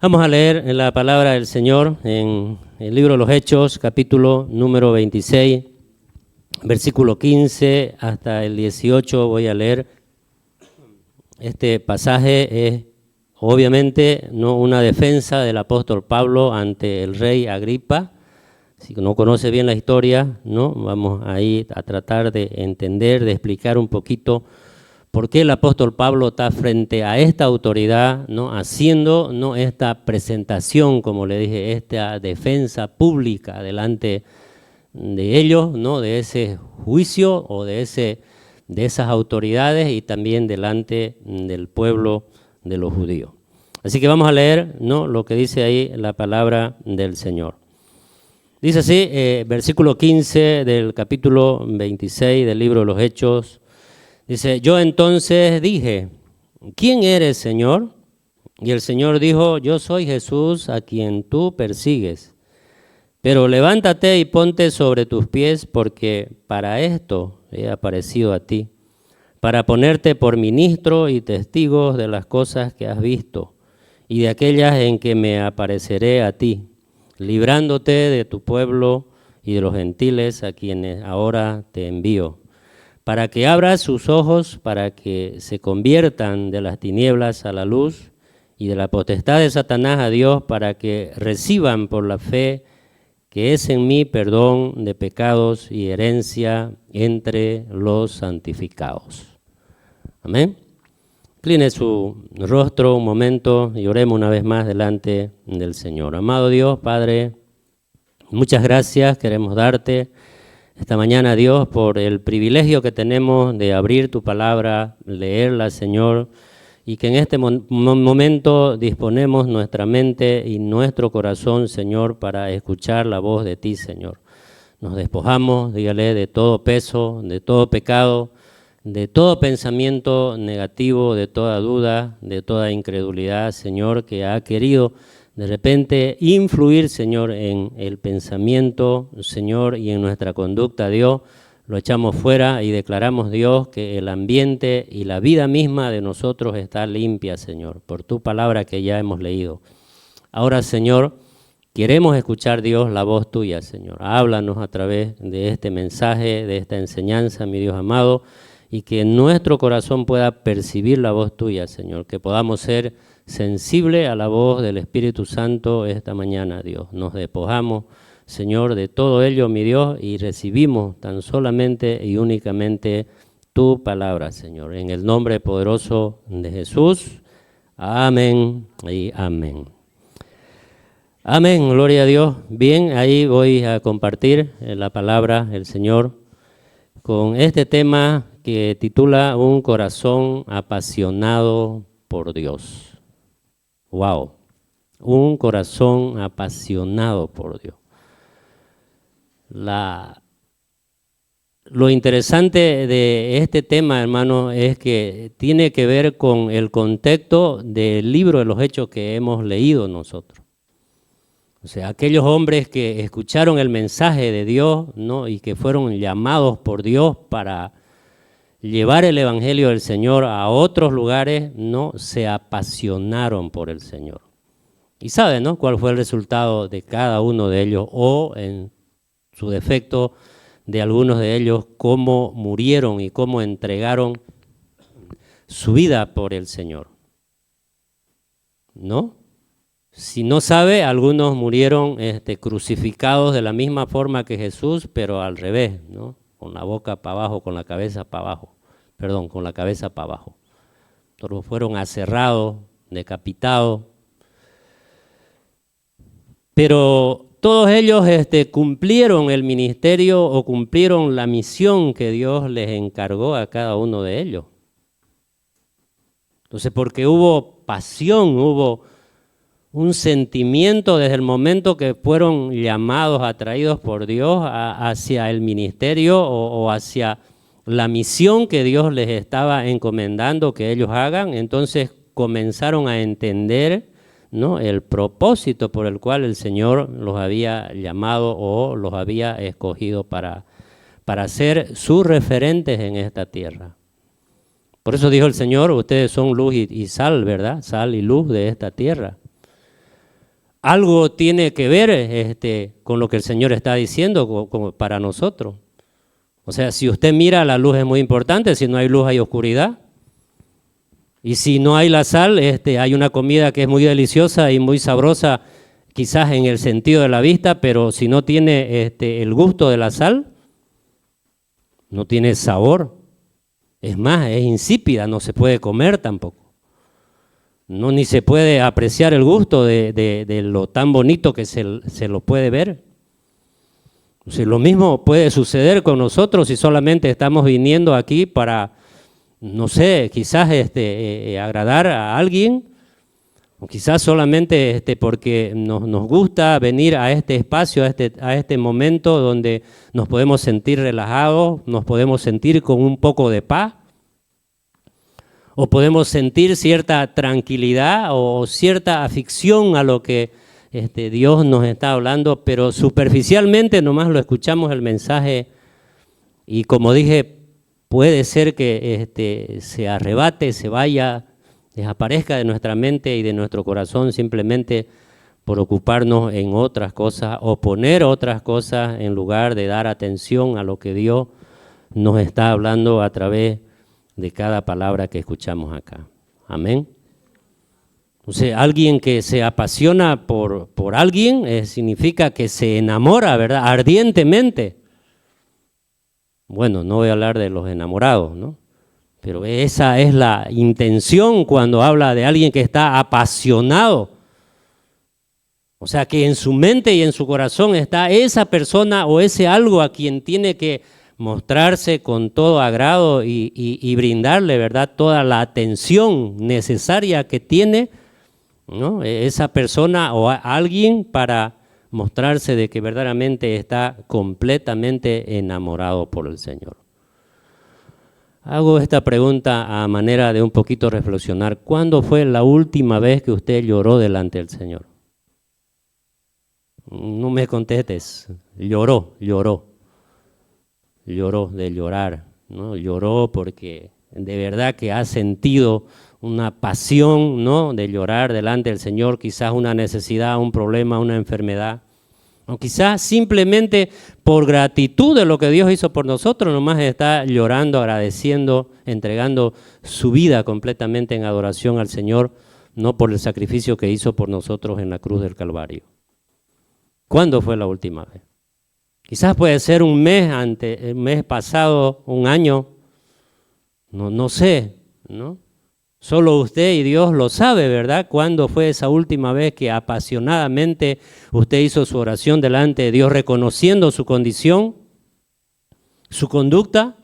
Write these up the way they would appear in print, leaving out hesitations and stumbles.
Vamos a leer la palabra del Señor en el libro de los Hechos, capítulo número 26, versículo 15 hasta el 18. Voy a leer. Este pasaje es obviamente no una defensa del apóstol Pablo ante el rey Agripa. Si no conoce bien la historia, ¿no? Vamos ahí a tratar de entender, de explicar un poquito por qué el apóstol Pablo está frente a esta autoridad, ¿no? Haciendo, ¿no?, esta presentación, como le dije, esta defensa pública delante de ellos, ¿no?, de ese juicio o de esas autoridades y también delante del pueblo de los judíos. Así que vamos a leer, ¿no?, lo que dice ahí la palabra del Señor. Dice así, versículo 15 del capítulo 26 del libro de los Hechos. Dice, yo entonces dije, ¿quién eres, Señor? Y el Señor dijo, yo soy Jesús a quien tú persigues. Pero levántate y ponte sobre tus pies, porque para esto he aparecido a ti, para ponerte por ministro y testigo de las cosas que has visto y de aquellas en que me apareceré a ti, librándote de tu pueblo y de los gentiles a quienes ahora te envío, para que abras sus ojos, para que se conviertan de las tinieblas a la luz y de la potestad de Satanás a Dios, para que reciban por la fe que es en mí perdón de pecados y herencia entre los santificados. Amén. Incline su rostro un momento y oremos una vez más delante del Señor. Amado Dios, Padre, muchas gracias queremos darte esta mañana, Dios, por el privilegio que tenemos de abrir tu palabra, leerla, Señor, y que en este momento disponemos nuestra mente y nuestro corazón, Señor, para escuchar la voz de ti, Señor. Nos despojamos, dígale, de todo peso, de todo pecado, de todo pensamiento negativo, de toda duda, de toda incredulidad, Señor, que ha querido de repente influir, Señor, en el pensamiento, Señor, y en nuestra conducta, Dios. Lo echamos fuera y declaramos, Dios, que el ambiente y la vida misma de nosotros está limpia, Señor, por tu palabra que ya hemos leído. Ahora, Señor, queremos escuchar, Dios, la voz tuya, Señor. Háblanos a través de este mensaje, de esta enseñanza, mi Dios amado, y que nuestro corazón pueda percibir la voz tuya, Señor, que podamos ser sensibles a la voz del Espíritu Santo esta mañana, Dios. Nos despojamos, Señor, de todo ello, mi Dios, y recibimos tan solamente y únicamente tu palabra, Señor. En el nombre poderoso de Jesús, amén y amén. Amén, gloria a Dios. Bien, ahí voy a compartir la palabra del Señor con este tema que titula Un corazón apasionado por Dios. Wow, un corazón apasionado por Dios. Lo interesante de este tema, hermano, es que tiene que ver con el contexto del libro de los Hechos que hemos leído nosotros. O sea, aquellos hombres que escucharon el mensaje de Dios, ¿no?, y que fueron llamados por Dios para llevar el evangelio del Señor a otros lugares, no se apasionaron por el Señor. Y saben, ¿no?, cuál fue el resultado de cada uno de ellos, o en su defecto de algunos de ellos, cómo murieron y cómo entregaron su vida por el Señor. ¿No? Si no sabe, algunos murieron crucificados de la misma forma que Jesús, pero al revés, ¿no?, con la boca para abajo, con la cabeza para abajo. Perdón, con la cabeza para abajo. Todos fueron aserrados, decapitados. Pero todos ellos cumplieron el ministerio o cumplieron la misión que Dios les encargó a cada uno de ellos. Entonces, porque hubo pasión, hubo un sentimiento desde el momento que fueron llamados, atraídos por Dios hacia el ministerio o hacia la misión que Dios les estaba encomendando que ellos hagan. Entonces comenzaron a entender, ¿no?, el propósito por el cual el Señor los había llamado o los había escogido para ser sus referentes en esta tierra. Por eso dijo el Señor, ustedes son luz y sal, ¿verdad? Sal y luz de esta tierra. algo tiene que ver con lo que el Señor está diciendo como para nosotros. O sea, si usted mira, la luz es muy importante, si no hay luz hay oscuridad. Y si no hay la sal, hay una comida que es muy deliciosa y muy sabrosa, quizás en el sentido de la vista, pero si no tiene el gusto de la sal, no tiene sabor. Es más, es insípida, no se puede comer tampoco. No, ni se puede apreciar el gusto de lo tan bonito que se lo puede ver. O sea, lo mismo puede suceder con nosotros si solamente estamos viniendo aquí para, no sé, quizás agradar a alguien, o quizás solamente porque nos gusta venir a este espacio, a este momento donde nos podemos sentir relajados, nos podemos sentir con un poco de paz, o podemos sentir cierta tranquilidad o cierta afición a lo que Dios nos está hablando, pero superficialmente nomás lo escuchamos el mensaje y como dije, puede ser que se arrebate, se vaya, desaparezca de nuestra mente y de nuestro corazón simplemente por ocuparnos en otras cosas o poner otras cosas en lugar de dar atención a lo que Dios nos está hablando a través de cada palabra que escuchamos acá. Amén. O sea, alguien que se apasiona por alguien significa que se enamora, ¿verdad? Ardientemente. Bueno, no voy a hablar de los enamorados, ¿no? Pero esa es la intención cuando habla de alguien que está apasionado. O sea, que en su mente y en su corazón está esa persona o ese algo a quien tiene que mostrarse con todo agrado y brindarle, ¿verdad?, toda la atención necesaria que tiene, ¿no?, esa persona o alguien para mostrarse de que verdaderamente está completamente enamorado por el Señor. Hago esta pregunta a manera de un poquito reflexionar. ¿Cuándo fue la última vez que usted lloró delante del Señor? No me contestes. Lloró de llorar, ¿no? Lloró porque de verdad que ha sentido una pasión, ¿no?, de llorar delante del Señor, quizás una necesidad, un problema, una enfermedad, o quizás simplemente por gratitud de lo que Dios hizo por nosotros, nomás está llorando, agradeciendo, entregando su vida completamente en adoración al Señor, no por el sacrificio que hizo por nosotros en la cruz del Calvario. ¿Cuándo fue la última vez? Quizás puede ser un mes pasado, un año, no sé, ¿no? Solo usted y Dios lo sabe, ¿verdad? ¿Cuándo fue esa última vez que apasionadamente usted hizo su oración delante de Dios, reconociendo su condición, su conducta,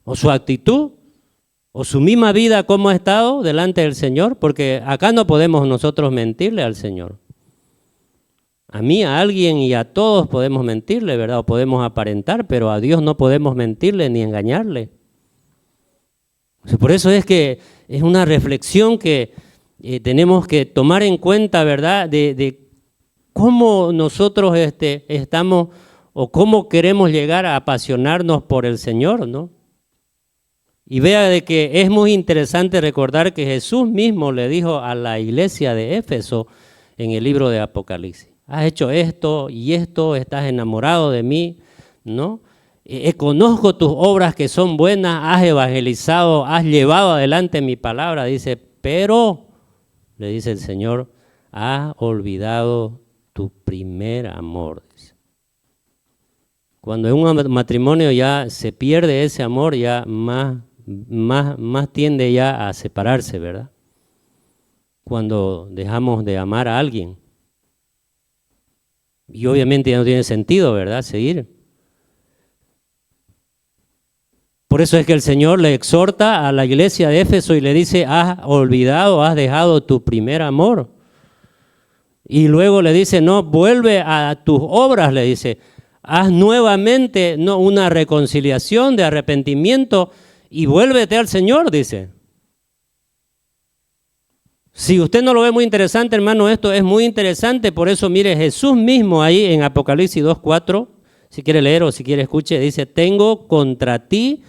o su actitud, o su misma vida, cómo ha estado delante del Señor? Porque acá no podemos nosotros mentirle al Señor. A mí, a alguien y a todos podemos mentirle, ¿verdad? O podemos aparentar, pero a Dios no podemos mentirle ni engañarle. Por eso es que es una reflexión que tenemos que tomar en cuenta, ¿verdad? De cómo nosotros estamos o cómo queremos llegar a apasionarnos por el Señor, ¿no? Y vea de que es muy interesante recordar que Jesús mismo le dijo a la iglesia de Éfeso en el libro de Apocalipsis: has hecho esto y esto, estás enamorado de mí, ¿no? Conozco tus obras que son buenas, has evangelizado, has llevado adelante mi palabra, dice, pero, le dice el Señor, has olvidado tu primer amor. Dice. Cuando en un matrimonio ya se pierde ese amor, ya más tiende ya a separarse, ¿verdad? Cuando dejamos de amar a alguien. Y obviamente ya no tiene sentido, ¿verdad?, seguir. Por eso es que el Señor le exhorta a la iglesia de Éfeso y le dice, has olvidado, has dejado tu primer amor. Y luego le dice, no, vuelve a tus obras, le dice, haz nuevamente una reconciliación de arrepentimiento y vuélvete al Señor, dice. Si usted no lo ve muy interesante, hermano, esto es muy interesante. Por eso, mire, Jesús mismo ahí en Apocalipsis 2:4, si quiere leer o si quiere escuche, dice, tengo contra ti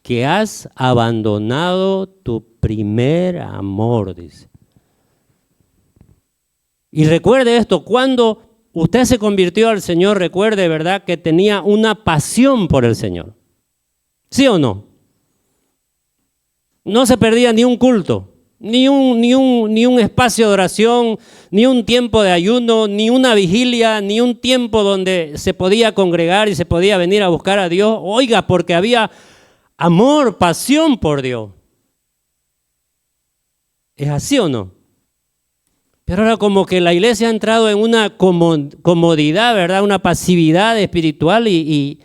que has abandonado tu primer amor, dice. Y recuerde esto, cuando usted se convirtió al Señor, recuerde, ¿verdad?, que tenía una pasión por el Señor. ¿Sí o no? No se perdía ni un culto, ni un espacio de oración, ni un tiempo de ayuno, ni una vigilia, ni un tiempo donde se podía congregar y se podía venir a buscar a Dios. Oiga, porque había amor, pasión por Dios. ¿Es así o no? Pero ahora como que la iglesia ha entrado en una comodidad, ¿verdad? Una pasividad espiritual y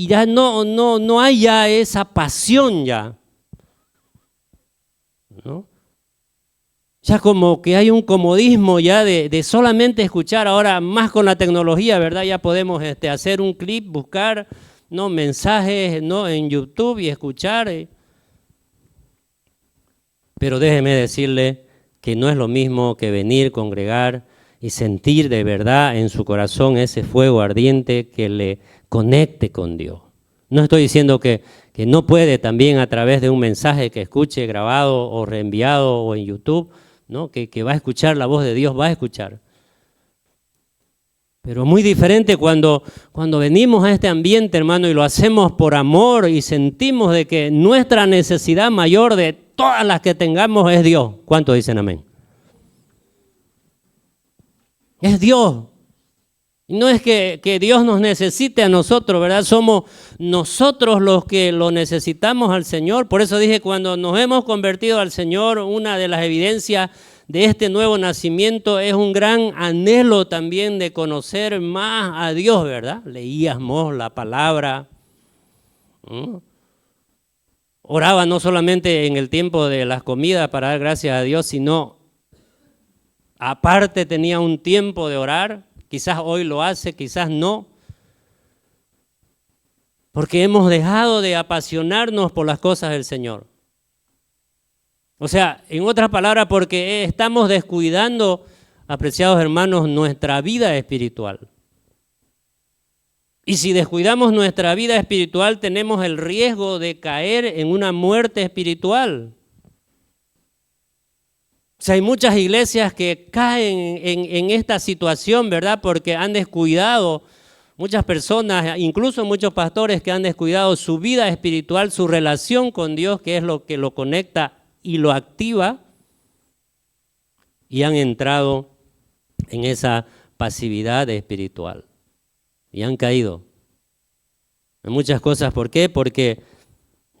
ya no hay ya esa pasión ya, ¿no? Ya como que hay un comodismo ya de solamente escuchar. Ahora más con la tecnología, ¿verdad? Ya podemos hacer un clip, buscar, ¿no?, mensajes, ¿no?, en YouTube y escuchar. Pero déjeme decirle que no es lo mismo que venir, congregar y sentir de verdad en su corazón ese fuego ardiente que le conecte con Dios. No estoy diciendo que no puede también a través de un mensaje que escuche grabado o reenviado o en YouTube, ¿no?, que va a escuchar la voz de Dios, va a escuchar. Pero muy diferente cuando venimos a este ambiente, hermano, y lo hacemos por amor y sentimos de que nuestra necesidad mayor de todas las que tengamos es Dios. ¿Cuántos dicen amén? Es Dios. Y no es que Dios nos necesite a nosotros, ¿verdad? Somos nosotros los que lo necesitamos al Señor. Por eso dije, cuando nos hemos convertido al Señor, una de las evidencias de este nuevo nacimiento es un gran anhelo también de conocer más a Dios, ¿verdad? Leíamos la palabra, ¿no? Oraba no solamente en el tiempo de las comidas para dar gracias a Dios, sino aparte tenía un tiempo de orar. Quizás hoy lo hace, quizás no, porque hemos dejado de apasionarnos por las cosas del Señor. O sea, en otras palabras, porque estamos descuidando, apreciados hermanos, nuestra vida espiritual. Y si descuidamos nuestra vida espiritual, tenemos el riesgo de caer en una muerte espiritual. O sea, hay muchas iglesias que caen en esta situación, ¿verdad? Porque han descuidado, muchas personas, incluso muchos pastores que han descuidado su vida espiritual, su relación con Dios, que es lo que lo conecta y lo activa, y han entrado en esa pasividad espiritual. Y han caído en muchas cosas. ¿Por qué? Porque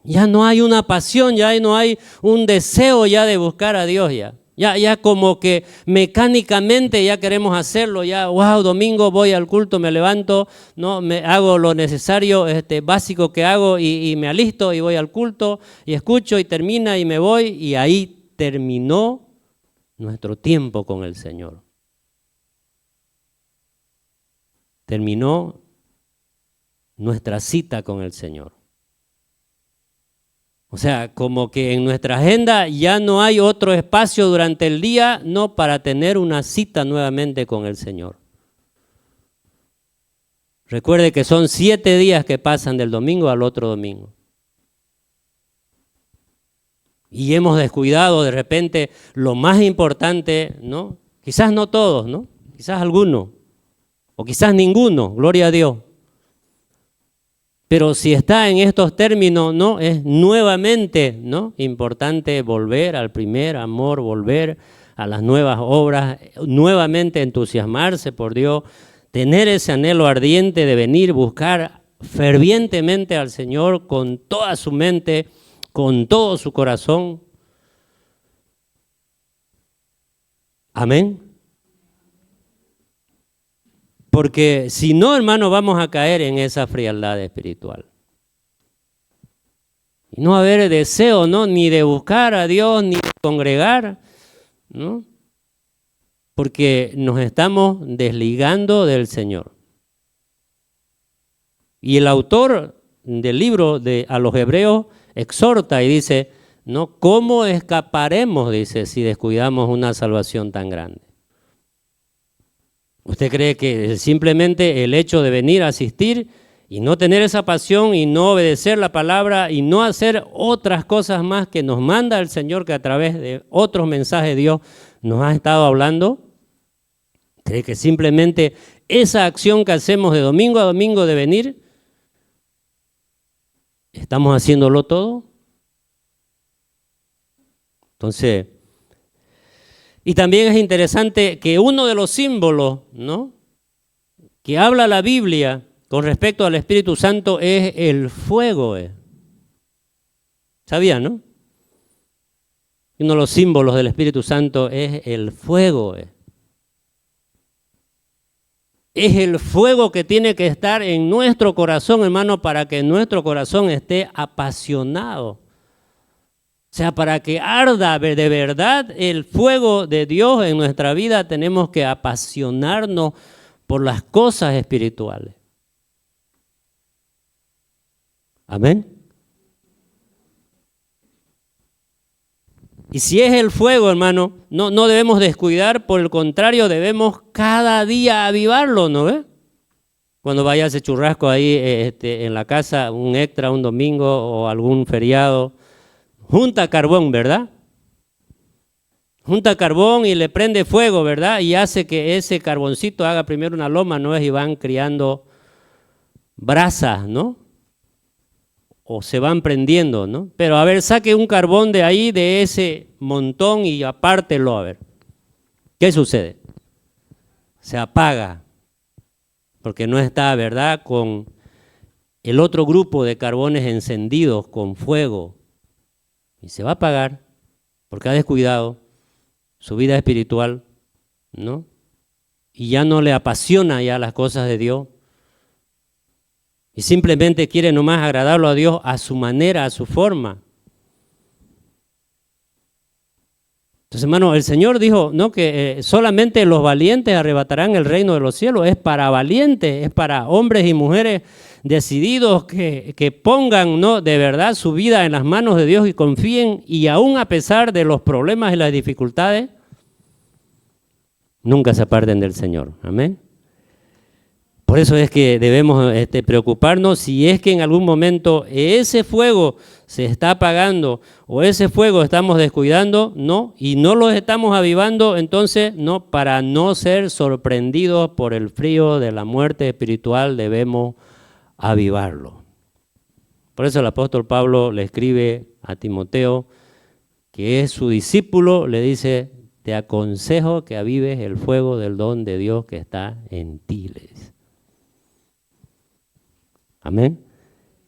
ya no hay una pasión, ya no hay un deseo ya de buscar a Dios ya. Ya como que mecánicamente ya queremos hacerlo, ya, wow, domingo voy al culto, me levanto, no, me hago lo necesario, básico que hago y me alisto y voy al culto y escucho y termina y me voy, y ahí terminó nuestro tiempo con el Señor. Terminó nuestra cita con el Señor. O sea, como que en nuestra agenda ya no hay otro espacio durante el día, no, para tener una cita nuevamente con el Señor. Recuerde que son 7 días que pasan del domingo al otro domingo. Y hemos descuidado de repente lo más importante, ¿no? Quizás no todos, ¿no? Quizás algunos, o quizás ninguno, gloria a Dios. Pero si está en estos términos, ¿no?, es nuevamente, ¿no?, importante volver al primer amor, volver a las nuevas obras, nuevamente entusiasmarse por Dios, tener ese anhelo ardiente de venir, buscar fervientemente al Señor con toda su mente, con todo su corazón. Amén. Porque si no, hermano, vamos a caer en esa frialdad espiritual. Y no va a haber deseo, ¿no?, ni de buscar a Dios, ni de congregar, ¿no? Porque nos estamos desligando del Señor. Y el autor del libro a los Hebreos exhorta y dice, ¿no?, ¿cómo escaparemos, dice, si descuidamos una salvación tan grande? ¿Usted cree que simplemente el hecho de venir a asistir y no tener esa pasión y no obedecer la palabra y no hacer otras cosas más que nos manda el Señor, que a través de otros mensajes Dios nos ha estado hablando, ¿Cree que simplemente esa acción que hacemos de domingo a domingo de venir, estamos haciéndolo todo? Entonces, y también es interesante que uno de los símbolos, ¿no?, que habla la Biblia con respecto al Espíritu Santo es el fuego. ¿Sabían, no? Uno de los símbolos del Espíritu Santo es el fuego. Es el fuego que tiene que estar en nuestro corazón, hermano, para que nuestro corazón esté apasionado. O sea, para que arda de verdad el fuego de Dios en nuestra vida, tenemos que apasionarnos por las cosas espirituales. Amén. Y si es el fuego, hermano, no debemos descuidar, por el contrario, debemos cada día avivarlo, ¿no ves? Cuando vaya ese churrasco ahí en la casa, un extra, un domingo o algún feriado, junta carbón, ¿verdad? Junta carbón y le prende fuego, ¿verdad? Y hace que ese carboncito haga primero una loma, ¿no es? Y van criando brasas, ¿no? O se van prendiendo, ¿no? Pero a ver, saque un carbón de ahí, de ese montón, y apártelo, a ver. ¿Qué sucede? Se apaga, porque no está, ¿verdad?, con el otro grupo de carbones encendidos con fuego. Y se va a apagar, porque ha descuidado su vida espiritual, ¿no? Y ya no le apasiona ya las cosas de Dios. Y simplemente quiere nomás agradarlo a Dios a su manera, a su forma. Entonces, hermano, el Señor dijo, ¿no?, que solamente los valientes arrebatarán el reino de los cielos. Es para valientes, es para hombres y mujeres decididos que pongan, ¿no?, de verdad su vida en las manos de Dios y confíen, y aún a pesar de los problemas y las dificultades, nunca se aparten del Señor. Amén. Por eso es que debemos preocuparnos si es que en algún momento ese fuego se está apagando o ese fuego estamos descuidando, no, y no lo estamos avivando, entonces no, para no ser sorprendidos por el frío de la muerte espiritual debemos avivarlo. Por eso el apóstol Pablo le escribe a Timoteo, que es su discípulo, le dice: te aconsejo que avives el fuego del don de Dios que está en ti, le dice. Amén.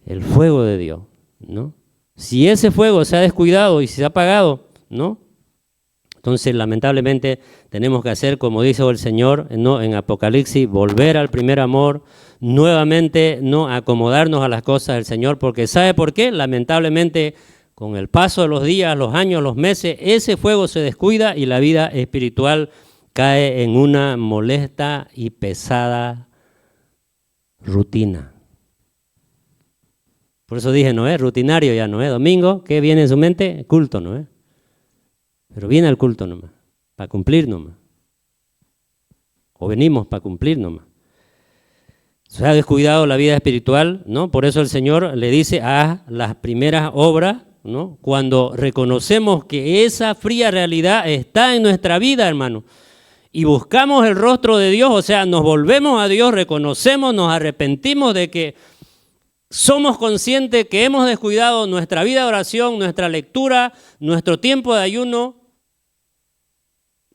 El fuego de Dios, ¿no? Si ese fuego se ha descuidado y se ha apagado, ¿no?, entonces lamentablemente tenemos que hacer, como dice el Señor, ¿no?, en Apocalipsis, volver al primer amor, nuevamente, ¿no?, acomodarnos a las cosas del Señor, porque ¿sabe por qué? Lamentablemente, con el paso de los días, los años, los meses, ese fuego se descuida y la vida espiritual cae en una molesta y pesada rutina. Por eso dije, no es rutinario ya, no es domingo, ¿qué viene en su mente? Culto, ¿no es? Pero viene al culto nomás, para cumplir nomás. O venimos para cumplir nomás. Se ha descuidado la vida espiritual, ¿no? Por eso el Señor le dice: haz las primeras obras, ¿no?, cuando reconocemos que esa fría realidad está en nuestra vida, hermano, y buscamos el rostro de Dios, o sea, nos volvemos a Dios, reconocemos, nos arrepentimos de que somos conscientes que hemos descuidado nuestra vida de oración, nuestra lectura, nuestro tiempo de ayuno,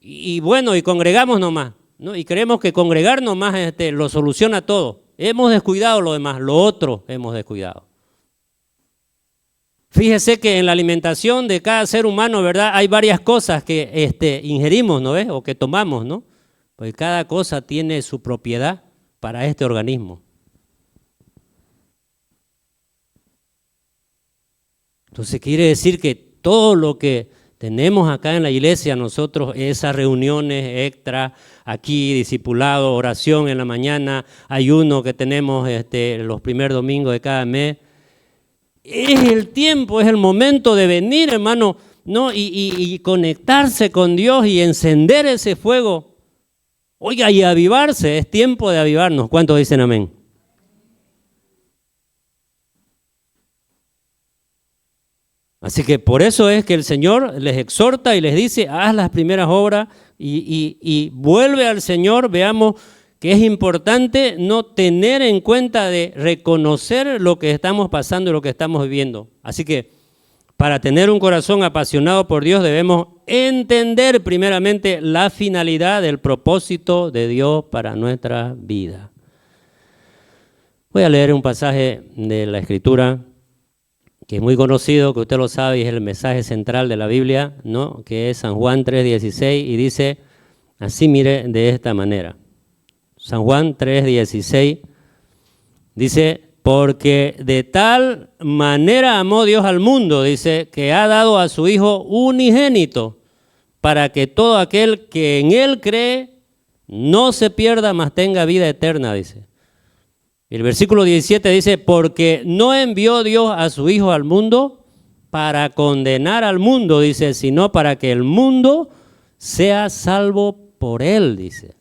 y bueno, y congregamos nomás, ¿no? Y creemos que congregar nomás lo soluciona todo. Hemos descuidado lo demás, lo otro hemos descuidado. Fíjese que en la alimentación de cada ser humano, ¿verdad?, hay varias cosas que ingerimos, ¿no ves?, o que tomamos, ¿no? Pues cada cosa tiene su propiedad para este organismo. Entonces quiere decir que todo lo que tenemos acá en la iglesia, nosotros, esas reuniones extra, aquí discipulado, oración en la mañana, ayuno que tenemos los primeros domingos de cada mes, es el tiempo, es el momento de venir, hermano, ¿no?, y conectarse con Dios y encender ese fuego. Oiga, y avivarse, es tiempo de avivarnos. ¿Cuántos dicen amén? Así que por eso es que el Señor les exhorta y les dice, haz las primeras obras y vuelve al Señor. Veamos que es importante no tener en cuenta de reconocer lo que estamos pasando y lo que estamos viviendo. Así que para tener un corazón apasionado por Dios debemos entender primeramente la finalidad del propósito de Dios para nuestra vida. Voy a leer un pasaje de la Escritura que es muy conocido, que usted lo sabe, y es el mensaje central de la Biblia, ¿no? Que es San Juan 3:16, y dice así, mire, de esta manera. San Juan 3:16 dice, porque de tal manera amó Dios al mundo, dice, que ha dado a su Hijo unigénito, para que todo aquel que en Él cree no se pierda, mas tenga vida eterna, dice. El versículo 17 dice, porque no envió Dios a su Hijo al mundo para condenar al mundo, dice, sino para que el mundo sea salvo por Él, dice.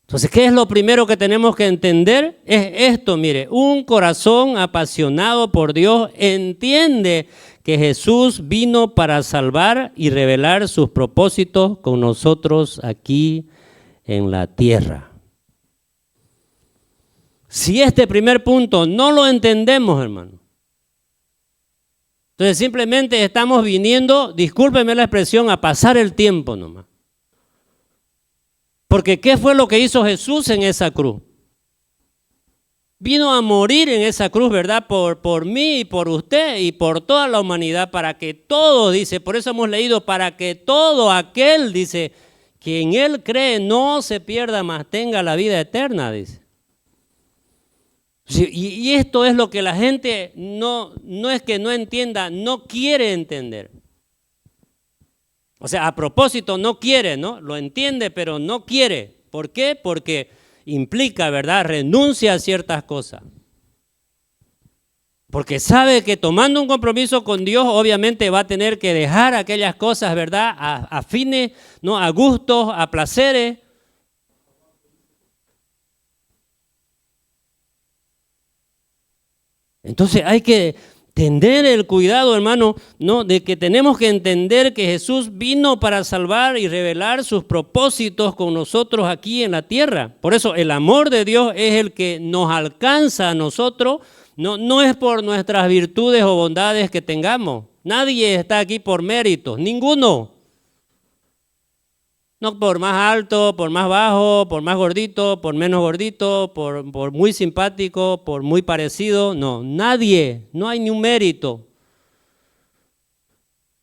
Entonces, ¿qué es lo primero que tenemos que entender? Es esto, mire, un corazón apasionado por Dios entiende que Jesús vino para salvar y revelar sus propósitos con nosotros aquí en la tierra. Si este primer punto no lo entendemos, hermano, entonces simplemente estamos viniendo, discúlpeme la expresión, a pasar el tiempo nomás. Porque ¿qué fue lo que hizo Jesús en esa cruz? Vino a morir en esa cruz, ¿verdad? Por mí y por usted y por toda la humanidad, para que todo, dice, por eso hemos leído, para que todo aquel, dice, que en Él cree no se pierda, mas tenga la vida eterna, dice. Y esto es lo que la gente no es que no entienda, no quiere entender. O sea, a propósito no quiere, ¿no? Lo entiende, pero no quiere. ¿Por qué? Porque implica, ¿verdad? Renuncia a ciertas cosas. Porque sabe que tomando un compromiso con Dios, obviamente va a tener que dejar aquellas cosas, ¿verdad? A fines, ¿no? A gustos, a placeres. Entonces hay que tener el cuidado, hermano, ¿no? De que tenemos que entender que Jesús vino para salvar y revelar sus propósitos con nosotros aquí en la tierra. Por eso el amor de Dios es el que nos alcanza a nosotros, no es por nuestras virtudes o bondades que tengamos. Nadie está aquí por méritos, ninguno. No por más alto, por más bajo, por más gordito, por menos gordito, por muy simpático, por muy parecido. No, nadie, no hay ni un mérito.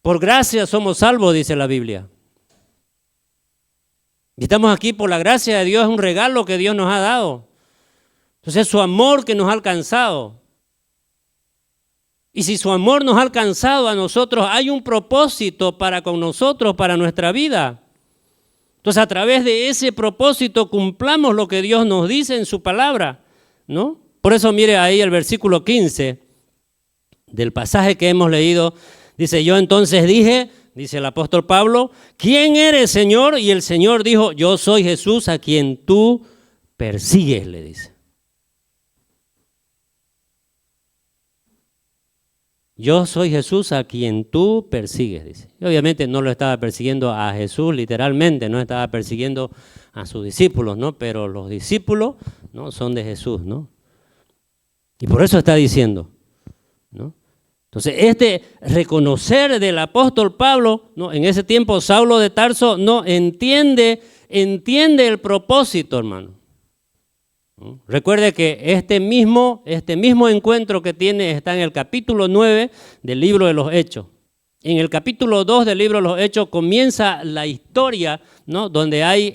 Por gracia somos salvos, dice la Biblia. Y estamos aquí por la gracia de Dios, es un regalo que Dios nos ha dado. Entonces es su amor que nos ha alcanzado. Y si su amor nos ha alcanzado a nosotros, hay un propósito para con nosotros, para nuestra vida. Entonces, a través de ese propósito cumplamos lo que Dios nos dice en su palabra, ¿no? Por eso mire ahí el versículo 15 del pasaje que hemos leído. Dice, yo entonces dije, dice el apóstol Pablo, ¿quién eres, Señor? Y el Señor dijo, yo soy Jesús a quien tú persigues, le dice. Yo soy Jesús a quien tú persigues, dice. Y obviamente no lo estaba persiguiendo a Jesús literalmente, no estaba persiguiendo a sus discípulos, ¿no? Pero los discípulos, ¿no? Son de Jesús, ¿no? Y por eso está diciendo, ¿no? Entonces, este reconocer del apóstol Pablo, ¿no? En ese tiempo Saulo de Tarso no entiende el propósito, hermano. Recuerde que este mismo encuentro que tiene está en el capítulo 9 del libro de los Hechos. En el capítulo 2 del libro de los Hechos comienza la historia, ¿no? Donde hay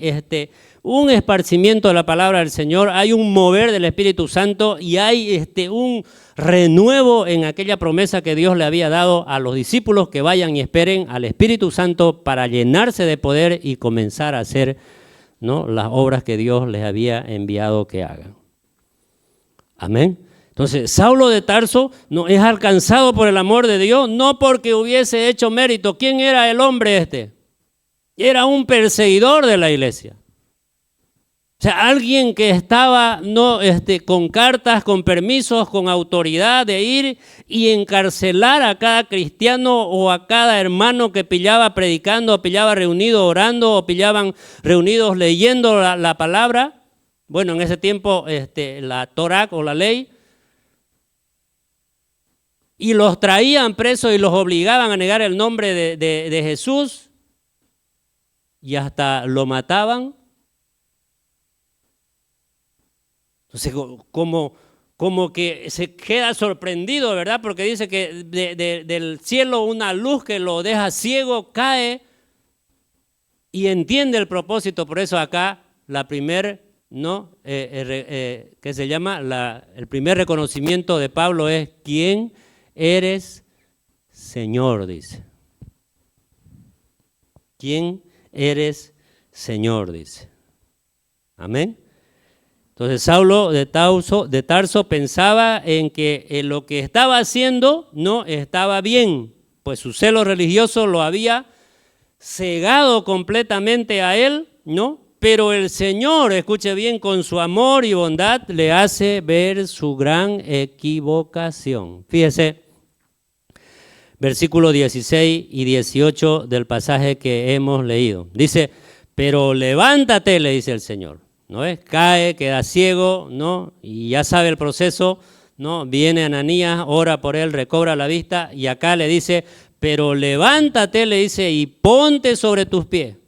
un esparcimiento de la palabra del Señor, hay un mover del Espíritu Santo y hay un renuevo en aquella promesa que Dios le había dado a los discípulos que vayan y esperen al Espíritu Santo para llenarse de poder y comenzar a hacer, ¿no? Las obras que Dios les había enviado que hagan. Amén. Entonces, Saulo de Tarso no es alcanzado por el amor de Dios, no porque hubiese hecho mérito. ¿Quién era el hombre este? Era un perseguidor de la iglesia. sea, alguien que estaba con cartas, con permisos, con autoridad de ir y encarcelar a cada cristiano o a cada hermano que pillaba predicando, o pillaba reunido orando, o pillaban reunidos leyendo la palabra. Bueno, en ese tiempo la Torá o la ley. Y los traían presos y los obligaban a negar el nombre de Jesús y hasta lo mataban. Entonces, como que se queda sorprendido, ¿verdad? Porque dice que del cielo una luz que lo deja ciego cae y entiende el propósito. Por eso acá la primer, que se llama el primer reconocimiento de Pablo es ¿quién eres, Señor? Dice. ¿Quién eres, Señor? Dice. Amén. Entonces Saulo de Tarso pensaba en que lo que estaba haciendo no estaba bien, pues su celo religioso lo había cegado completamente a él, ¿no? Pero el Señor, escuche bien, con su amor y bondad le hace ver su gran equivocación. Fíjese, versículos 16 y 18 del pasaje que hemos leído. Dice, pero levántate, le dice el Señor. ¿No es? Cae, queda ciego, ¿no? Y ya sabe el proceso, ¿no? Viene Ananías, ora por él, recobra la vista y acá le dice, pero levántate, le dice, y ponte sobre tus pies.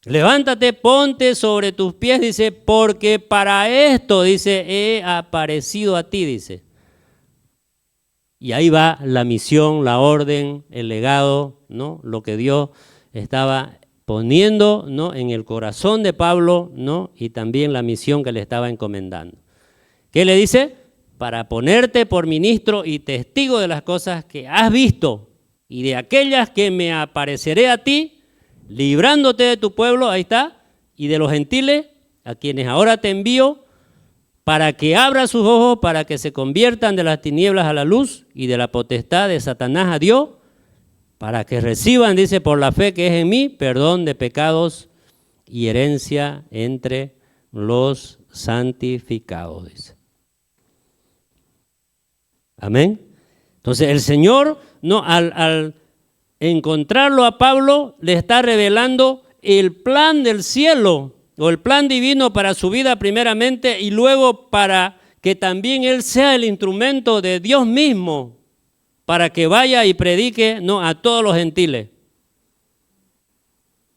Levántate, ponte sobre tus pies, dice, porque para esto, dice, he aparecido a ti, dice. Y ahí va la misión, la orden, el legado, ¿no? Lo que Dios estaba poniendo, ¿no?, en el corazón de Pablo, ¿no?, y también la misión que le estaba encomendando. ¿Qué le dice? Para ponerte por ministro y testigo de las cosas que has visto y de aquellas que me apareceré a ti, librándote de tu pueblo, ahí está, y de los gentiles, a quienes ahora te envío, para que abra sus ojos, para que se conviertan de las tinieblas a la luz y de la potestad de Satanás a Dios, para que reciban, dice, por la fe que es en mí, perdón de pecados y herencia entre los santificados, dice. Amén. Entonces el Señor, ¿no?, al encontrarlo a Pablo, le está revelando el plan del cielo, o el plan divino para su vida primeramente, y luego para que también él sea el instrumento de Dios mismo, para que vaya y predique, ¿no?, a todos los gentiles.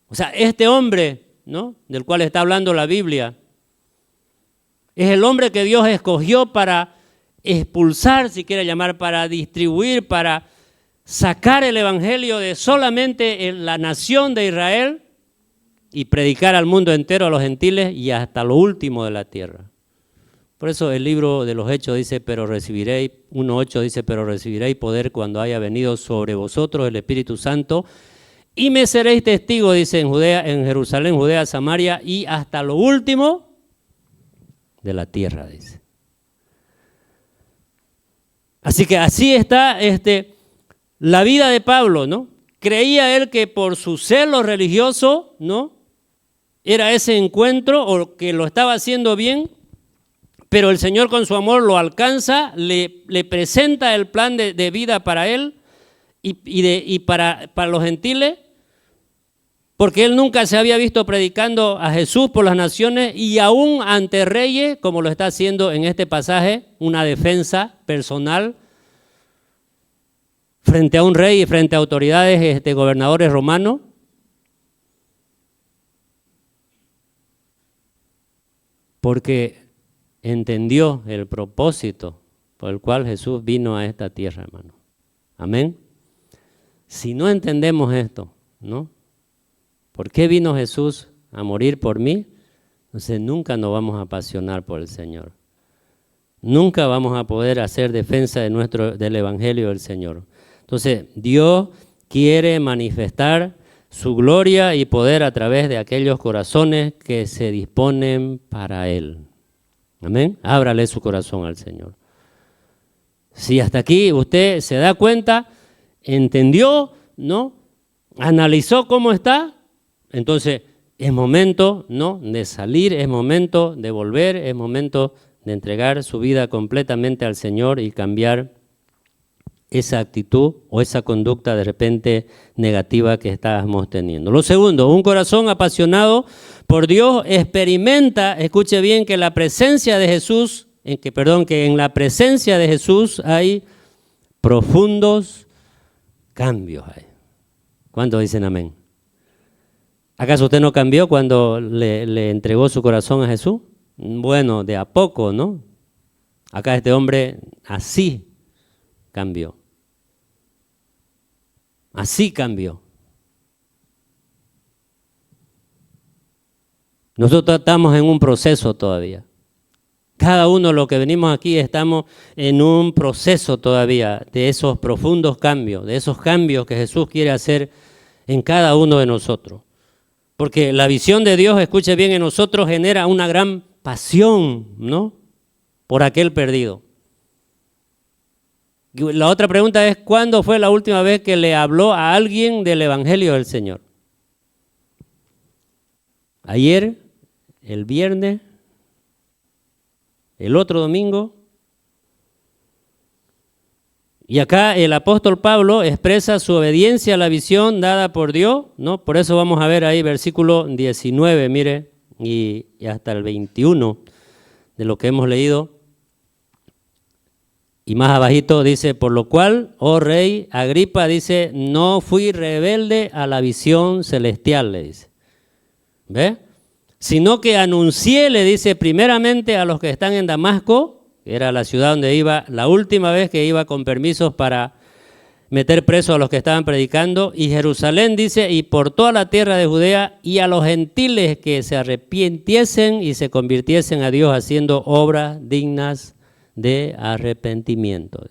O sea, este hombre, ¿no?, del cual está hablando la Biblia, es el hombre que Dios escogió para expulsar, si quiere llamar, para distribuir, para sacar el evangelio de solamente la nación de Israel y predicar al mundo entero, a los gentiles y hasta lo último de la tierra. Por eso el libro de los Hechos dice, pero recibiréis, 1:8 dice, pero recibiréis poder cuando haya venido sobre vosotros el Espíritu Santo y me seréis testigos, dice, en Judea, en Jerusalén, Judea, Samaria y hasta lo último de la tierra, dice. Así que así está la vida de Pablo, ¿no? Creía él que por su celo religioso, ¿no?, era ese encuentro o que lo estaba haciendo bien, pero el Señor con su amor lo alcanza, le presenta el plan de vida para él y para los gentiles, porque él nunca se había visto predicando a Jesús por las naciones y aún ante reyes, como lo está haciendo en este pasaje, una defensa personal frente a un rey y frente a autoridades, gobernadores romanos. Porque entendió el propósito por el cual Jesús vino a esta tierra, hermano. Amén. Si no entendemos esto, ¿no? ¿Por qué vino Jesús a morir por mí? Entonces nunca nos vamos a apasionar por el Señor. Nunca vamos a poder hacer defensa del Evangelio del Señor. Entonces Dios quiere manifestar su gloria y poder a través de aquellos corazones que se disponen para Él. Amén. Ábrale su corazón al Señor. Si hasta aquí usted se da cuenta, entendió, ¿no?, analizó cómo está, entonces Es momento, ¿no?, de salir, es momento de volver, es momento de entregar su vida completamente al Señor y cambiar esa actitud o esa conducta de repente negativa que estábamos teniendo. Lo segundo, un corazón apasionado por Dios experimenta, escuche bien, que la presencia de Jesús, que en la presencia de Jesús hay profundos cambios. ¿Cuántos dicen amén? ¿Acaso usted no cambió cuando le entregó su corazón a Jesús? Bueno, de a poco, ¿no? Acá este hombre así cambió. Así cambió. Nosotros estamos en un proceso todavía. Cada uno de los que venimos aquí estamos en un proceso todavía de esos profundos cambios, de esos cambios que Jesús quiere hacer en cada uno de nosotros. Porque la visión de Dios, escuche bien, en nosotros genera una gran pasión, ¿no?, por aquel perdido. La otra pregunta es, ¿cuándo fue la última vez que le habló a alguien del Evangelio del Señor? ¿Ayer? ¿El viernes? ¿El otro domingo? Y acá el apóstol Pablo expresa su obediencia a la visión dada por Dios, ¿no? Por eso vamos a ver ahí versículo 19, mire, y hasta el 21 de lo que hemos leído. Y más abajito dice, por lo cual, oh rey Agripa, dice, no fui rebelde a la visión celestial, le dice. ¿Ve? Sino que anuncié, le dice, primeramente a los que están en Damasco, que era la ciudad donde iba, la última vez que iba con permisos para meter presos a los que estaban predicando, y Jerusalén, dice, y por toda la tierra de Judea, y a los gentiles que se arrepintiesen y se convirtiesen a Dios haciendo obras dignas de arrepentimiento.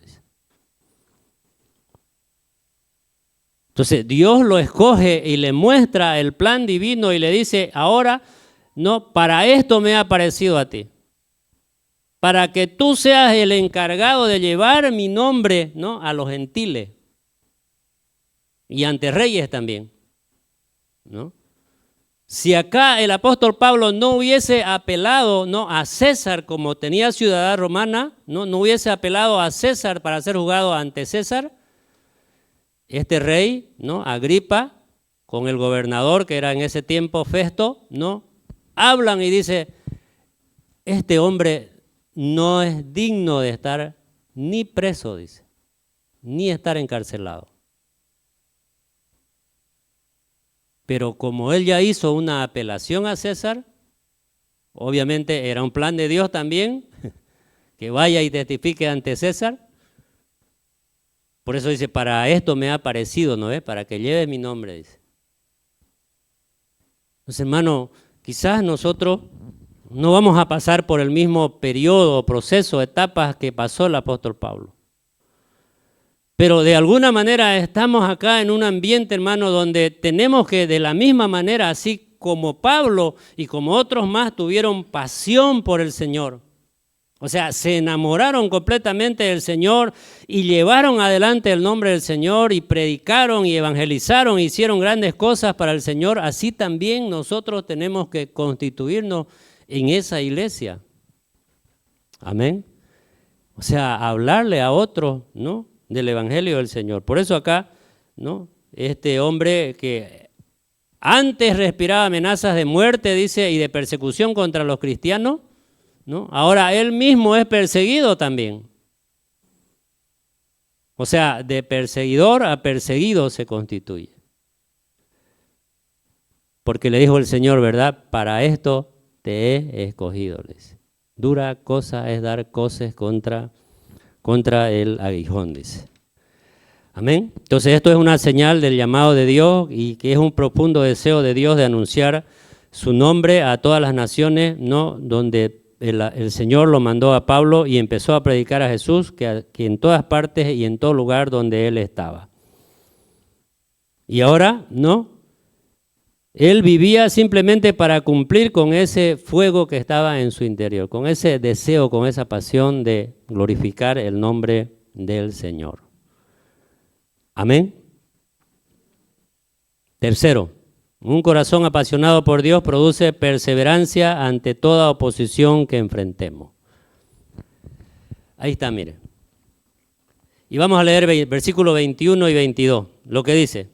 Entonces Dios lo escoge y le muestra el plan divino y le dice, ahora, no, para esto me ha aparecido a ti, para que tú seas el encargado de llevar mi nombre, ¿no?, a los gentiles y ante reyes también, ¿no? Si acá el apóstol Pablo no hubiese apelado, ¿no?, a César como tenía ciudad romana, no hubiese apelado a César para ser juzgado ante César, este rey, ¿no?, Agripa, con el gobernador que era en ese tiempo Festo, ¿no?, hablan y dice, este hombre no es digno de estar ni preso, dice, ni estar encarcelado. Pero como él ya hizo una apelación a César, obviamente era un plan de Dios también, que vaya y testifique ante César. Por eso dice, para esto me ha aparecido, ¿no es? Para que lleve mi nombre, dice. Entonces, hermano, quizás nosotros no vamos a pasar por el mismo periodo, proceso, etapas que pasó el apóstol Pablo. Pero de alguna manera estamos acá en un ambiente, hermano, donde tenemos que de la misma manera, así como Pablo y como otros más tuvieron pasión por el Señor. O sea, se enamoraron completamente del Señor y llevaron adelante el nombre del Señor y predicaron y evangelizaron, hicieron grandes cosas para el Señor. Así también nosotros tenemos que constituirnos en esa iglesia. Amén. O sea, hablarle a otros, ¿no?, del Evangelio del Señor. Por eso acá, ¿no?, este hombre que antes respiraba amenazas de muerte, dice, y de persecución contra los cristianos, ¿no?, ahora él mismo es perseguido también. O sea, de perseguidor a perseguido se constituye. Porque le dijo el Señor, ¿verdad? Para esto te he escogido, le dice. Dura cosa es dar coces contra el aguijón, dice. Amén. Entonces esto es una señal del llamado de Dios y que es un profundo deseo de Dios de anunciar su nombre a todas las naciones, ¿no?, donde el Señor lo mandó a Pablo y empezó a predicar a Jesús, que en todas partes y en todo lugar donde él estaba. Y ahora, ¿no?, él vivía simplemente para cumplir con ese fuego que estaba en su interior, con ese deseo, con esa pasión de glorificar el nombre del Señor. Amén. Tercero, Un corazón apasionado por Dios produce perseverancia ante toda oposición que enfrentemos. Ahí está, mire. Y vamos a leer versículos 21 y 22, lo que dice.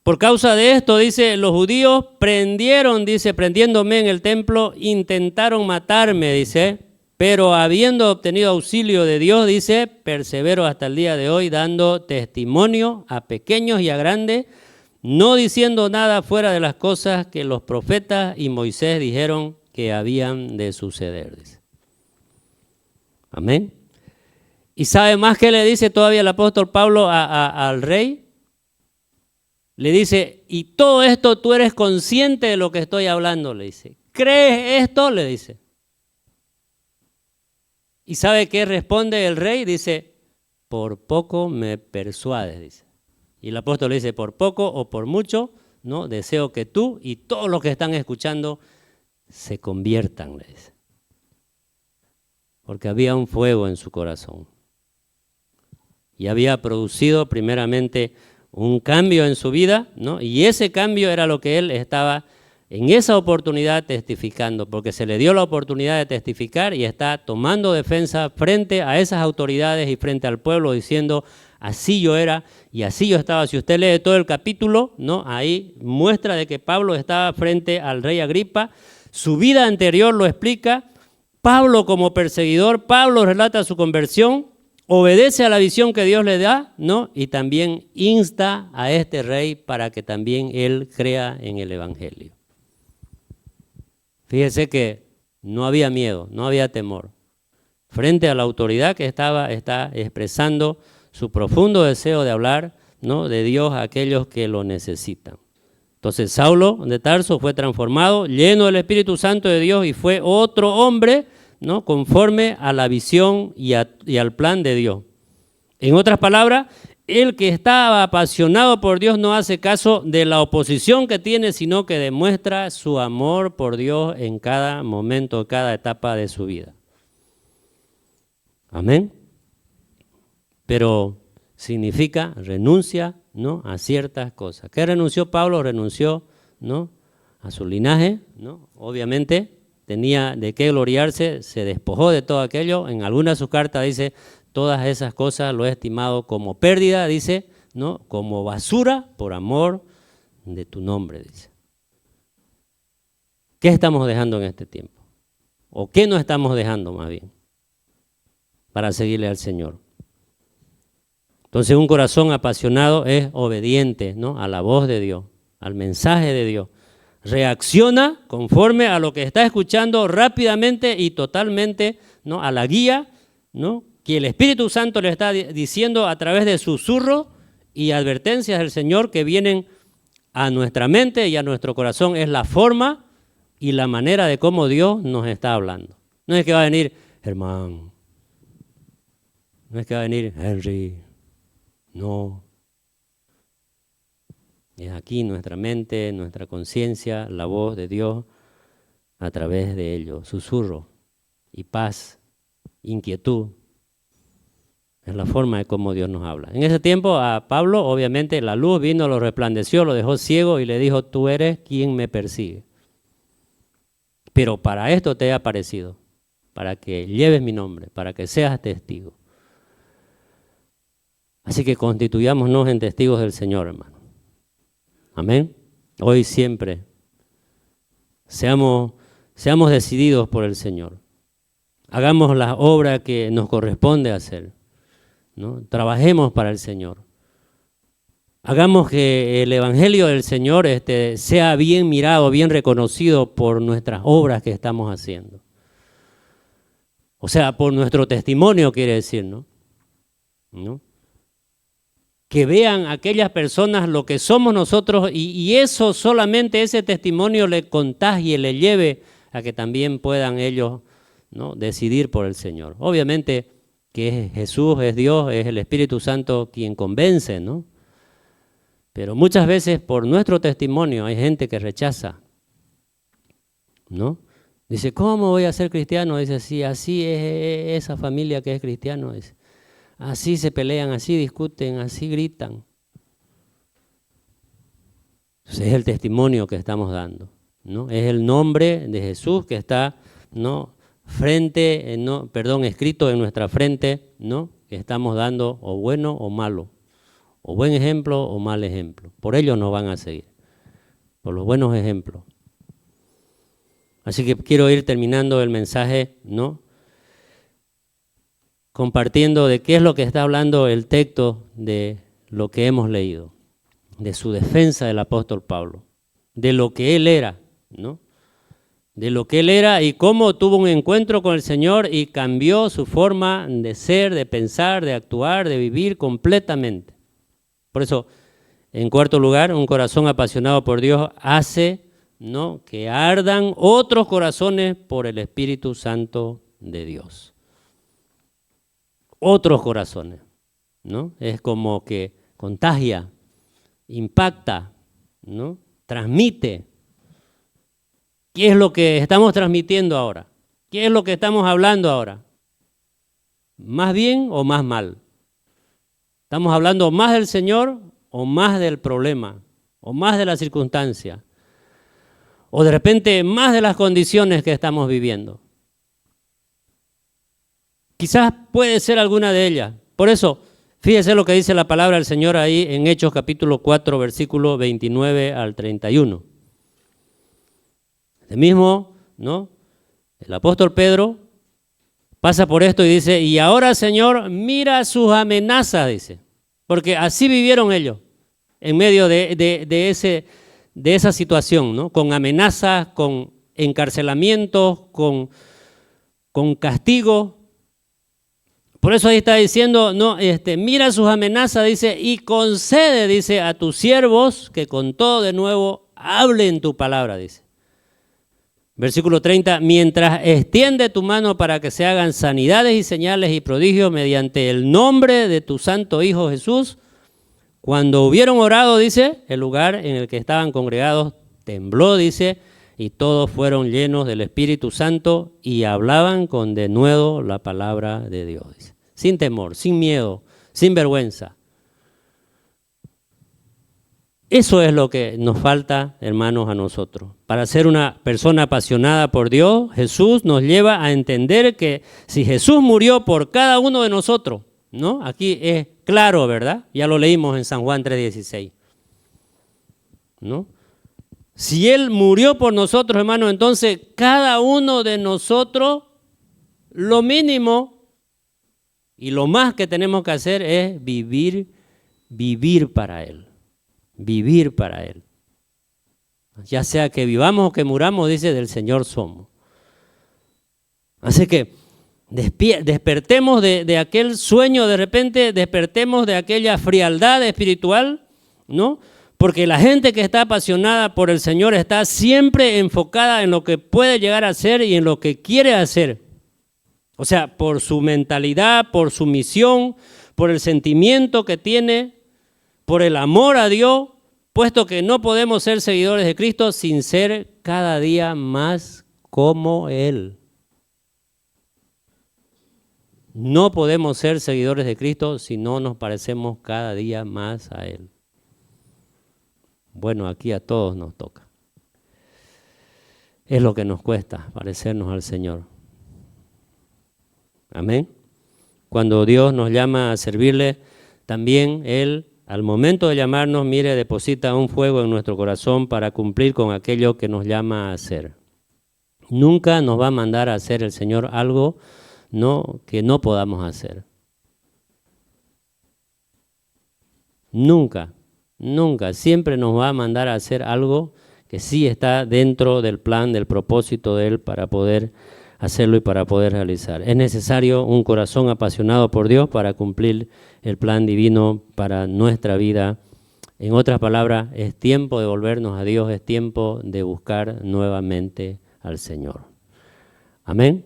Por causa de esto, dice, los judíos prendiéndome en el templo, intentaron matarme, dice, pero habiendo obtenido auxilio de Dios, dice, persevero hasta el día de hoy, dando testimonio a pequeños y a grandes, no diciendo nada fuera de las cosas que los profetas y Moisés dijeron que habían de suceder, dice. Amén. ¿Y sabe más qué le dice todavía el apóstol Pablo al rey? Le dice, y todo esto tú eres consciente de lo que estoy hablando, le dice. ¿Crees esto? Le dice. ¿Y sabe qué responde el rey? Dice, por poco me persuades, dice. Y el apóstol le dice, por poco o por mucho, ¿no? Deseo que tú y todos los que están escuchando se conviertan, le dice. Porque había un fuego en su corazón. Y había producido primeramente un cambio en su vida, ¿no? Y ese cambio era lo que él estaba en esa oportunidad testificando, porque se le dio la oportunidad de testificar y está tomando defensa frente a esas autoridades y frente al pueblo diciendo, así yo era y así yo estaba. Si usted lee todo el capítulo, ¿no? Ahí muestra de que Pablo estaba frente al rey Agripa, su vida anterior lo explica, Pablo como perseguidor, Pablo relata su conversión, obedece a la visión que Dios le da, ¿no? Y también insta a este rey para que también él crea en el evangelio. Fíjese que no había miedo, no había temor. Frente a la autoridad que está expresando su profundo deseo de hablar, ¿no? De Dios a aquellos que lo necesitan. Entonces Saulo de Tarso fue transformado, lleno del Espíritu Santo de Dios y fue otro hombre, ¿no? Conforme a la visión y al plan de Dios. En otras palabras, el que estaba apasionado por Dios no hace caso de la oposición que tiene, sino que demuestra su amor por Dios en cada momento, cada etapa de su vida. Amén. Pero significa renuncia, ¿no? A ciertas cosas. ¿Qué renunció Pablo? Renunció, ¿no? A su linaje, ¿no? Obviamente tenía de qué gloriarse, se despojó de todo aquello. En alguna de sus cartas dice, todas esas cosas lo he estimado como pérdida, dice, ¿no? Como basura por amor de tu nombre, dice. ¿Qué estamos dejando en este tiempo? ¿O qué no estamos dejando más bien para seguirle al Señor? Entonces un corazón apasionado es obediente, ¿no? A la voz de Dios, al mensaje de Dios. Reacciona conforme a lo que está escuchando rápidamente y totalmente, ¿no? A la guía, ¿no? Que el Espíritu Santo le está diciendo a través de susurros y advertencias del Señor que vienen a nuestra mente y a nuestro corazón. Es la forma y la manera de cómo Dios nos está hablando. No es que va a venir Germán, no es que va a venir Henry, no. Es aquí nuestra mente, nuestra conciencia, la voz de Dios a través de ello. Susurro y paz, inquietud. Es la forma de cómo Dios nos habla. En ese tiempo a Pablo, obviamente, la luz vino, lo resplandeció, lo dejó ciego y le dijo, tú eres quien me persigue. Pero para esto te he aparecido, para que lleves mi nombre, para que seas testigo. Así que constituyámonos en testigos del Señor, hermano. Amén. Hoy siempre. Seamos decididos por el Señor. Hagamos la obra que nos corresponde hacer, ¿no? Trabajemos para el Señor. Hagamos que el Evangelio del Señor sea bien mirado, bien reconocido por nuestras obras que estamos haciendo. O sea, por nuestro testimonio, quiere decir, ¿no? Que vean aquellas personas lo que somos nosotros y eso solamente, ese testimonio le contagie, le lleve a que también puedan ellos, ¿no? Decidir por el Señor. Obviamente que Jesús es Dios, es el Espíritu Santo quien convence, ¿no? Pero muchas veces por nuestro testimonio hay gente que rechaza, ¿no? Dice, ¿cómo voy a ser cristiano? Dice, sí, así es esa familia que es cristiano, dice. Así se pelean, así discuten, así gritan. Entonces es el testimonio que estamos dando, ¿no? Es el nombre de Jesús que está, ¿no?, escrito en nuestra frente, ¿no?, que estamos dando o bueno o malo, o buen ejemplo o mal ejemplo. Por ello nos van a seguir, por los buenos ejemplos. Así que quiero ir terminando el mensaje, ¿no?, compartiendo de qué es lo que está hablando el texto de lo que hemos leído, de su defensa del apóstol Pablo, de lo que él era, ¿no?, de lo que él era y cómo tuvo un encuentro con el Señor y cambió su forma de ser, de pensar, de actuar, de vivir completamente. Por eso, en cuarto lugar, un corazón apasionado por Dios hace, ¿no?, que ardan otros corazones por el Espíritu Santo de Dios. Otros corazones, ¿no? Es como que contagia, impacta, ¿no?, transmite. ¿Qué es lo que estamos transmitiendo ahora? ¿Qué es lo que estamos hablando ahora? ¿Más bien o más mal? ¿Estamos hablando más del Señor o más del problema? ¿O más de la circunstancia? ¿O de repente más de las condiciones que estamos viviendo? Quizás puede ser alguna de ellas. Por eso, fíjese lo que dice la palabra del Señor ahí en Hechos capítulo 4, versículo 29 al 31. El mismo, ¿no?, el apóstol Pedro pasa por esto y dice, y ahora, Señor, mira sus amenazas, dice, porque así vivieron ellos en medio de esa situación, ¿no?, con amenazas, con encarcelamientos, con castigo. Por eso ahí está diciendo, no, mira sus amenazas, dice, y concede, dice, a tus siervos que con todo de nuevo hablen tu palabra, dice. Versículo 30, mientras extiende tu mano para que se hagan sanidades y señales y prodigios mediante el nombre de tu santo Hijo Jesús. Cuando hubieron orado, dice, el lugar en el que estaban congregados tembló, dice, y todos fueron llenos del Espíritu Santo y hablaban con denuedo la palabra de Dios, dice. Sin temor, sin miedo, sin vergüenza. Eso es lo que nos falta, hermanos, a nosotros. Para ser una persona apasionada por Dios, Jesús nos lleva a entender que si Jesús murió por cada uno de nosotros, ¿no? Aquí es claro, ¿verdad? Ya lo leímos en San Juan 3:16, ¿no? Si Él murió por nosotros, hermanos, entonces cada uno de nosotros, lo mínimo y lo más que tenemos que hacer es vivir para Él. Vivir para Él. Ya sea que vivamos o que muramos, dice, del Señor somos. Así que despertemos de aquel sueño, de repente despertemos de aquella frialdad espiritual, ¿no? Porque la gente que está apasionada por el Señor está siempre enfocada en lo que puede llegar a ser y en lo que quiere hacer. O sea, por su mentalidad, por su misión, por el sentimiento que tiene, por el amor a Dios, puesto que no podemos ser seguidores de Cristo sin ser cada día más como Él. No podemos ser seguidores de Cristo si no nos parecemos cada día más a Él. Bueno, aquí a todos nos toca. Es lo que nos cuesta parecernos al Señor. Amén. Cuando Dios nos llama a servirle, también Él, al momento de llamarnos, mire, deposita un fuego en nuestro corazón para cumplir con aquello que nos llama a hacer. Nunca nos va a mandar a hacer el Señor algo, ¿no?, que no podamos hacer. Nunca, nunca. Siempre nos va a mandar a hacer algo que sí está dentro del plan, del propósito de Él para poder hacerlo y para poder realizar. Es necesario un corazón apasionado por Dios para cumplir el plan divino para nuestra vida. En otras palabras, es tiempo de volvernos a Dios, es tiempo de buscar nuevamente al Señor. Amén.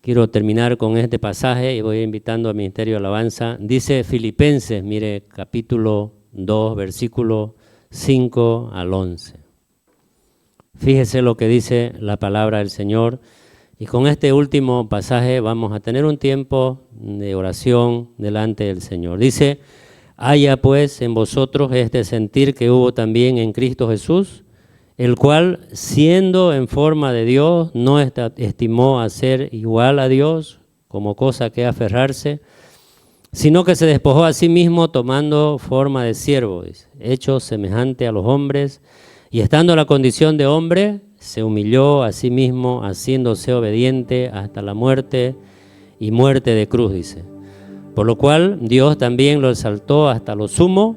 Quiero terminar con este pasaje y voy invitando al Ministerio de Alabanza. Dice Filipenses, mire, capítulo 2, versículo 5 al 11. Fíjese lo que dice la palabra del Señor. Y con este último pasaje vamos a tener un tiempo de oración delante del Señor. Dice, Haya pues en vosotros este sentir que hubo también en Cristo Jesús, el cual, siendo en forma de Dios, no estimó a ser igual a Dios como cosa que aferrarse, sino que se despojó a sí mismo tomando forma de siervo, hecho semejante a los hombres, y estando en la condición de hombre, se humilló a sí mismo, haciéndose obediente hasta la muerte y muerte de cruz, dice. Por lo cual Dios también lo exaltó hasta lo sumo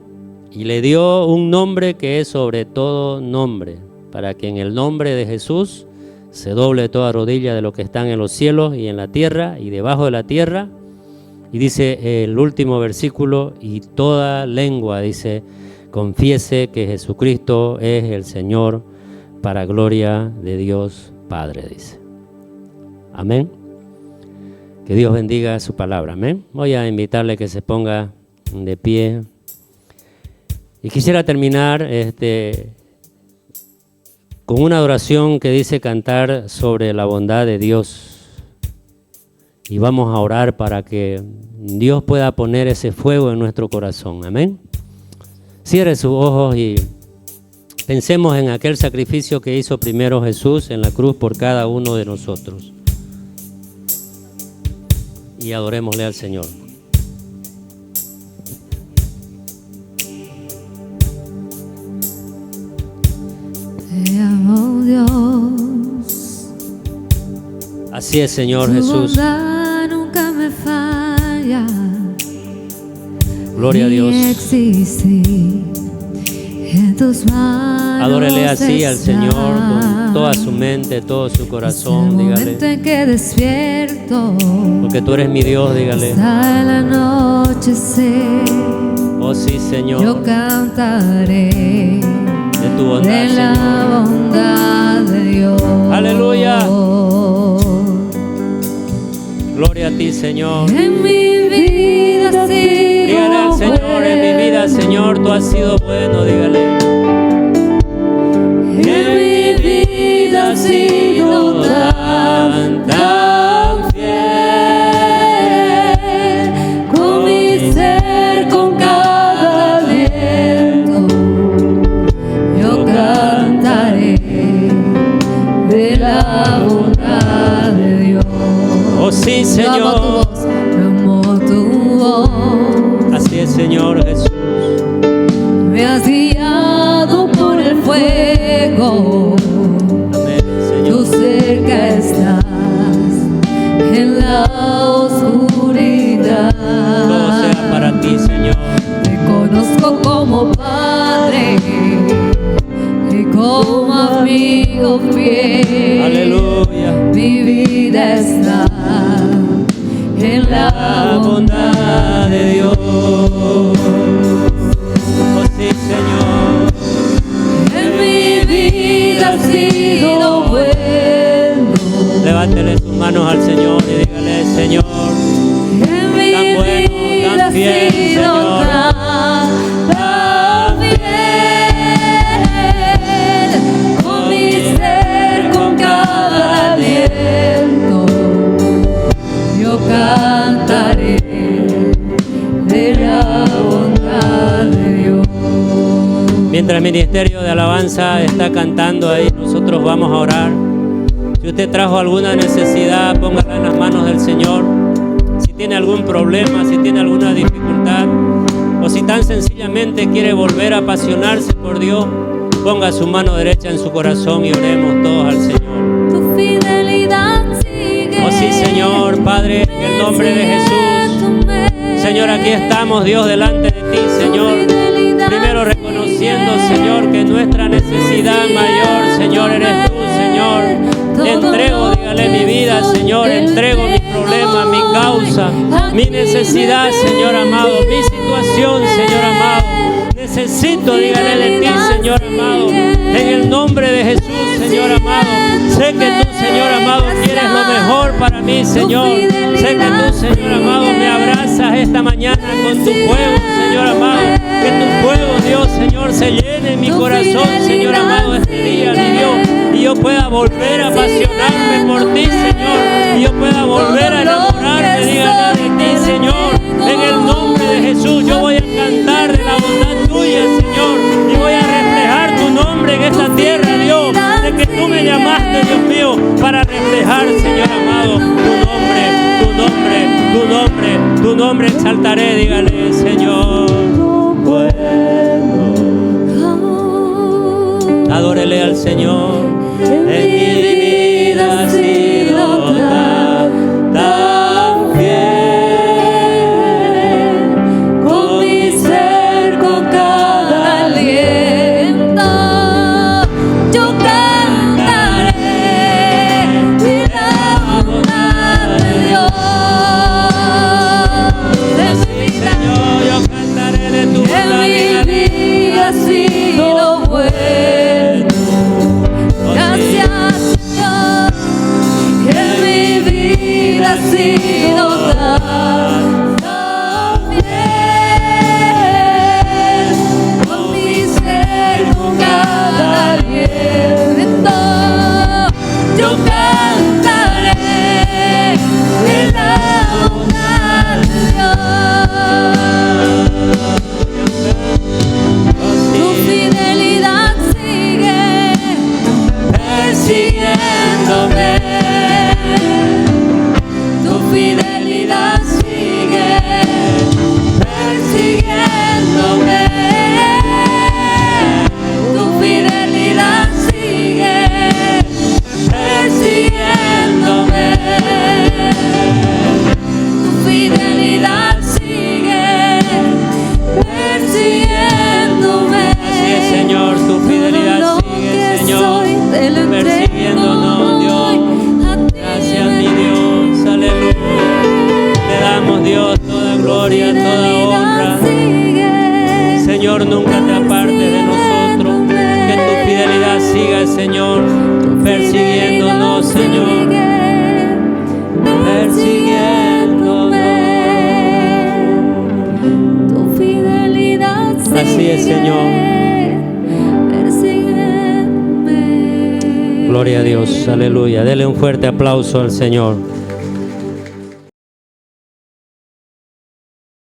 y le dio un nombre que es sobre todo nombre, para que en el nombre de Jesús se doble toda rodilla de lo que están en los cielos y en la tierra y debajo de la tierra. Y dice el último versículo, y toda lengua, dice, confiese que Jesucristo es el Señor, para gloria de Dios Padre, dice. Amén. Que Dios bendiga su palabra, amén. Voy a invitarle que se ponga de pie. Y quisiera terminar con una oración que dice cantar sobre la bondad de Dios. Y vamos a orar para que Dios pueda poner ese fuego en nuestro corazón, amén. Cierre sus ojos y pensemos en aquel sacrificio que hizo primero Jesús en la cruz por cada uno de nosotros. Y adorémosle al Señor. Te amo, Dios. Así es, Señor Jesús. Tu bondad nunca me falla. Gloria a Dios. En tus manos adórele así al Señor con toda su mente, todo su corazón, dígale. En que despierto, porque tú eres mi Dios, dígale. Hasta el anochecer, oh sí, Señor. Yo cantaré de tu bondad, de la Señor. Bondad de Dios. Aleluya. Gloria a ti, Señor. En mi vida sí. Dígale al Señor, en mi vida, Señor, tú has sido bueno, dígale. En mi vida has sido tan fiel, con mi ser, con cada aliento, yo cantaré de la bondad de Dios. Oh sí, Señor. Amo tu voz. Así es, Señor Jesús. Me has guiado por el fuego. Amén, Señor. Tú cerca estás en la oscuridad. Todo sea para ti, Señor. Te conozco como Padre y como amigo fiel. Aleluya. Mi vida está en la bondad de Dios. Oh sí, Señor. En mi vida has sido bueno. Levántele sus manos al Señor y dígale, Señor, En mi tan bueno, vida tan fiel, has sido Señor. tan fiel. Con mi ser, con cada aliento, yo cantaré de la bondad de Dios. Mientras el ministerio de alabanza está cantando ahí, nosotros vamos a orar. Si usted trajo alguna necesidad, póngala en las manos del Señor. Si tiene algún problema, si tiene alguna dificultad, o si tan sencillamente quiere volver a apasionarse por Dios, ponga su mano derecha en su corazón y oremos todos al Señor. Tu fidelidad sigue. Oh sí, Señor, Padre, en el nombre de Jesús. Señor, aquí estamos, Dios, delante de ti, Señor. Primero reconociendo, Señor, que nuestra necesidad mayor, Señor, eres tú, Señor. Te entrego, dígale, mi vida, Señor. Entrego mi problema, mi causa, mi necesidad, Señor amado. Mi situación, Señor amado. Necesito, dígale, de ti, Señor amado. En el nombre de Jesús, Señor amado. Sé que tú, Señor amado, quieres lo mejor para mí, Señor. Sé que tú, Señor amado, me abrazas esta mañana con tu fuego, Señor amado. Que tu fuego, Dios, Señor, se llene mi corazón, Señor amado, este día, mi Dios. Y yo pueda volver a apasionarme por ti, Señor. Y yo pueda volver a enamorarme, dígale, de ti, Señor. En el nombre de Jesús, yo voy a cantar aleluya, Señor. Y voy a reflejar tu nombre en esta tierra, Dios, de que tú me llamaste, Dios mío, para reflejar, Señor amado, tu nombre exaltaré, dígale, Señor. Bueno, adórele al Señor. En mi vida ha sido tan fiel, con mi ser, con cada aliento, yo cantaré la bondad de Dios. En mi vida, Señor, yo cantaré de tu bondad. En mi vida ha sido bueno. Gracias, Señor, que mi vida ha sido tan fiel, con mi ser, con cada aliento, yo cantaré de la bondad de Dios. Tu fidelidad sigue persiguiéndome, tu fidelidad sigue persiguiéndome, tu fidelidad sigue persiguiéndome, tu fidelidad sigue persiguiéndome. Así es, Señor, tu fidelidad sigue, Señor, persiguiéndonos, Dios. Gracias, mi Dios, aleluya. Te damos, Dios, toda gloria, toda honra. Señor, nunca te apartes de nosotros. Que tu fidelidad siga, Señor, persiguiéndonos, Señor, persiguiéndonos. Tu fidelidad sigue. Así es, Señor. Gloria a Dios, aleluya. Dele un fuerte aplauso al Señor.